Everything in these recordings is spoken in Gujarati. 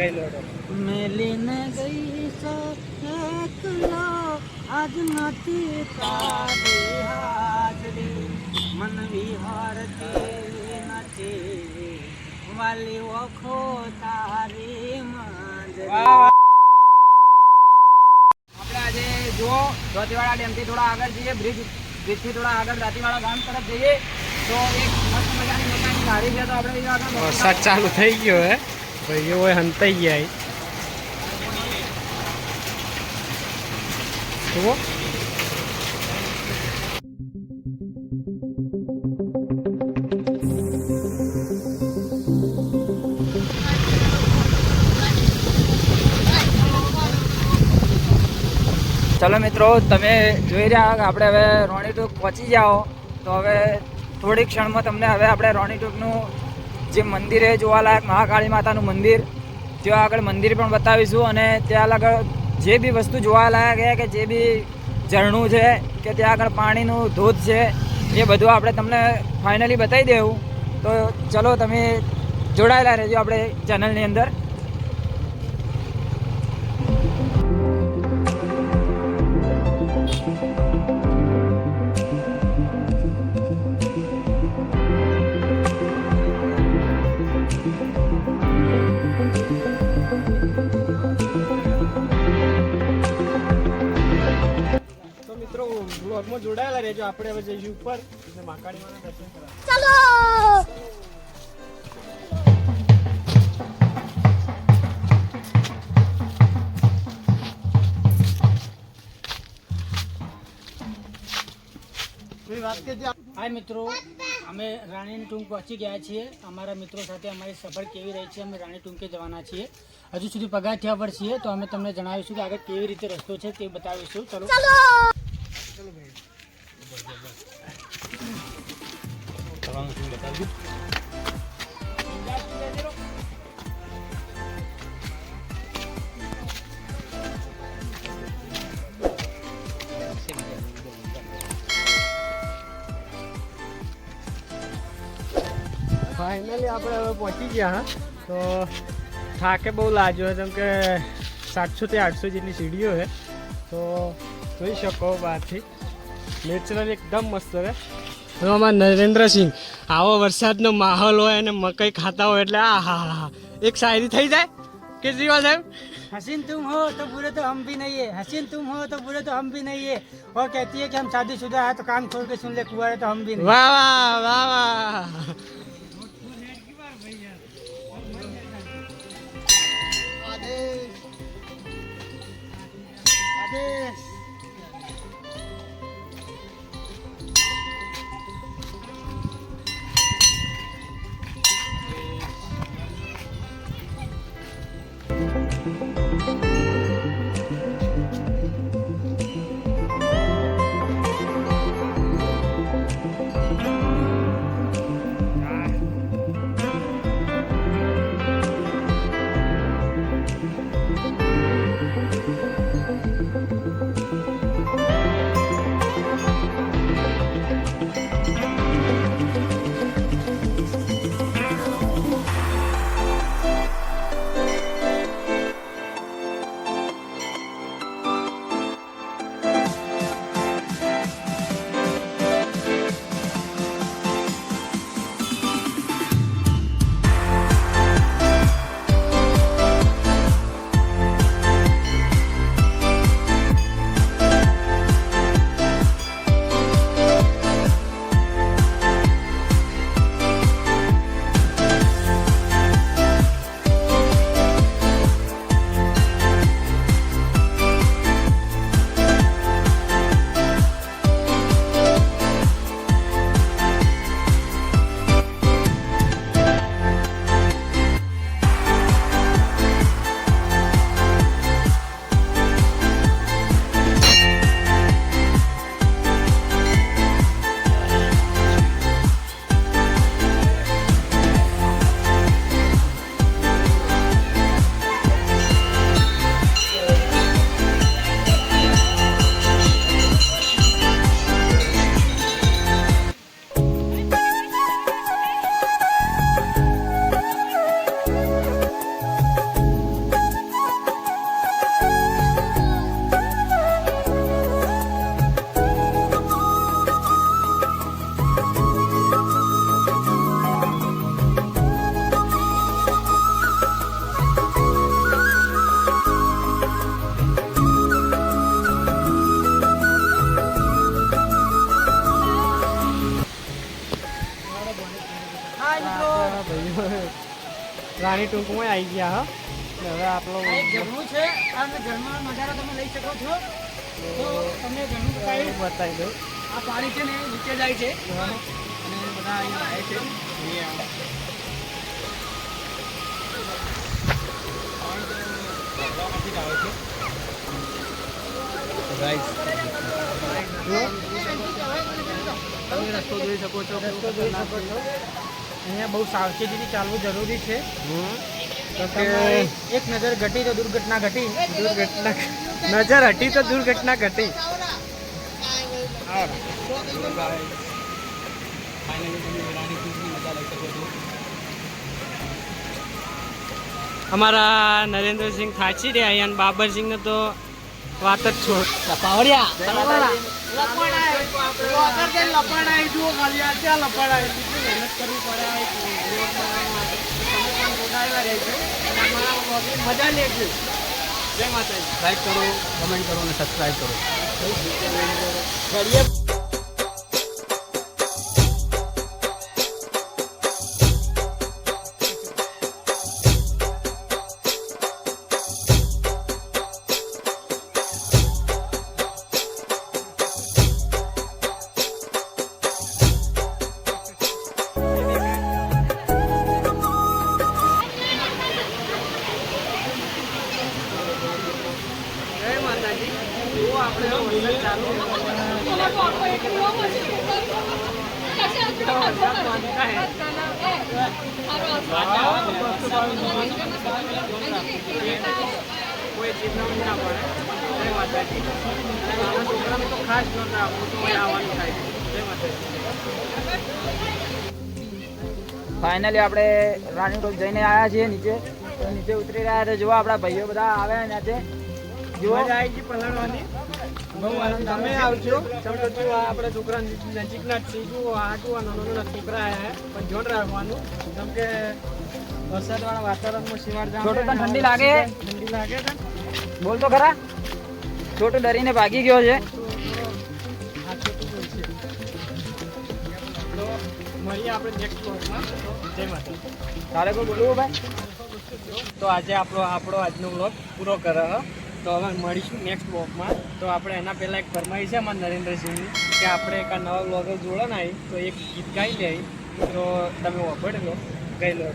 કઈ લોડો મેલીને ગઈ છે એકલો આજ નથી તારી હાજરી મન વિહારતી નથી વાલી ઓખો તારી માંજરી. આપણે આજે જો દાંતીવાડા ડેમથી થોડા આગળ જઈએ, બ્રિજથી થોડા આગળ દાંતીવાડા ગામ તરફ જઈએ તો એક મસ્ત મજાની મકાનની ગાડી છે. તો આપણે વરસાદ ચાલુ થઈ ગયો હે ભાઈ, હોય હંતાઈ ગયા જુઓ. ચલો મિત્રો, તમે જોઈ રહ્યા કે આપણે હવે રોણીટૂક પહોંચી જાઓ. તો હવે થોડીક ક્ષણમાં તમને હવે આપણે રોણીટૂકનું જે મંદિર છે જોવાલાયક મહાકાળી માતાનું મંદિર, ત્યાં આગળ મંદિર પણ બતાવીશું. અને ત્યાં આગળ જે બી વસ્તુ જોવાલાયક છે કે જે બી ઝરણું છે કે ત્યાં આગળ પાણીનું ધોધ છે એ બધું આપણે તમને ફાઇનલી બતાવી દેવું. તો ચલો તમે જોડાયેલા રહેજો આપણે ચેનલની અંદર. બ્લોગમાં જોડાયેલા રહેજો. આપણે હવે જઈશું ઉપર એટલે મહાકાળી માના દર્શન કરવા. ચાલો હાય મિત્રો, અમે રાણી ટૂંક પહોંચી ગયા છીએ. અમારા મિત્રો સાથે અમારી સફર કેવી રહી છે, અમે રાણી ટૂંકે જવાના છીએ. હજુ સુધી પગથિયા પર છીએ તો અમે તમને જણાવીશું કે આગળ કેવી રીતે રસ્તો છે તે બતાવીશું. ચલો ફાઇનલી આપણે હવે પહોંચી ગયા. હા, તો થાકે બહુ લાગ્યો જેમ કે 700 થી 800 જેટલી સીડીઓ છે. તો જોઈ શકો બહારથી નેચરલ એકદમ મસ્ત છે. આમાં નરેન્દ્રસિંહ આવો વરસાદનો માહોલ હોય અને મકઈ ખાતા હોય એટલે આ હા હા એક શાયરી થઈ જાય. કેજરીવાલ સાહેબ, हसीन तुम हो तो बुरे तो हम भी नहीं है, हसीन तुम हो तो बुरे तो हम भी नहीं है, और कहती है कि हम शादीशुदा है तो कान खोल के सुन ले, कुंवारे तो हम भी नहीं. વાહ વાહ વાહ વાહ. રાણી ટૂંકમાં આવી ગયા હા. હવે આપણો આ એક ઝરણું છે, આ ઝરણાનો નજારો તમે લઈ શકો છો. તો તમને ઝરણું બતાવી બતાવી દઉં. આ પાણી છે ને એ નીચે જાય છે હા. અને બધા અહીંયા આવે છે. તમે રસ્તો જોઈ શકો છો. અહીંયા બહુ સાવચેતીથી ચાલવું જરૂરી છે. તો તમારી એક નજર ઘટી તો દુર્ઘટના ઘટી. નજર હટી તો દુર્ઘટના ઘટી. અમારા નરેન્દ્રસિંહ થાચી રહ્યા અહીંયા, બાબરસિંહ ને તો વાત જ છોડ. મજા લેજો. જય માતાજી. લાઈક કરો, કમેન્ટ કરો અને સબસ્ક્રાઈબ કરો. જય માતાજી. જુઓ આપણે વરસાદ ચાલુ કોઈ ચીજનું ના પડે. જય માતાજી. નાના છોકરાને તો ખાસ ધ્યાન રાખવું તો આવવાનું થાય. જય માતાજી. ફાઇનલી આપણે રાણી ટોપ જઈને આવ્યા છીએ નીચે. તો નીચે ઉતરી રહ્યા છે. જુઓ આપણા ભાઈઓ બધા આવ્યા નીચે. જુઓ મજા આવી ગઈ પલળવાની. બહુ આનંદ. તમે આવજો. ચલો જો આ આપણે છોકરા નજીકના જ છે. જુઓ આ જુઓ નાના છોકરા આવ્યા પણ ધ્યાન રાખવાનું. કેમ કે વરસાદવાળા વાતાવરણમાં શિવાળ છોટું તને ઠંડી લાગે? ઠંડી લાગે છે. બોલ તો ખરા. છોટું ડરીને ભાગી ગયો છે. આ છોટું બોલશે. તો મળીએ આપણે નેક્સ્ટ બ્લોગમાં. જય માતા. તારે કોઈ બોલવું ભાઈ? તો આજે આપણો આજનો બ્લોગ પૂરો કરે હ. તો હવે મળીશું નેક્સ્ટ બ્લોગમાં. તો આપણે એના પહેલાં એક ફરમાઈ છે અમારા નરેન્દ્રસિંહની કે આપણે એક આ નવા બ્લોગર જોડે ને આવી તો એક ગીત ગાઈ લે. તો તમે વાપરી લો, ગાઈ લો.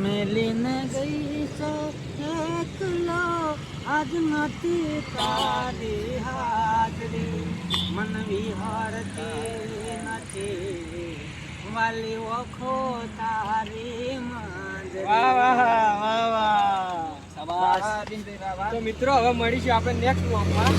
મેલીને ગઈ સો એકલો આજ નથી તારી હાજરી મન વિહારતી નથી વાલી ઓખો તારી માંજરી. વાહ વાહ વાહ વાહ. શાબાશ. તો મિત્રો હવે મળીશું આપણે નેક્સ્ટ બ્લોગમાં.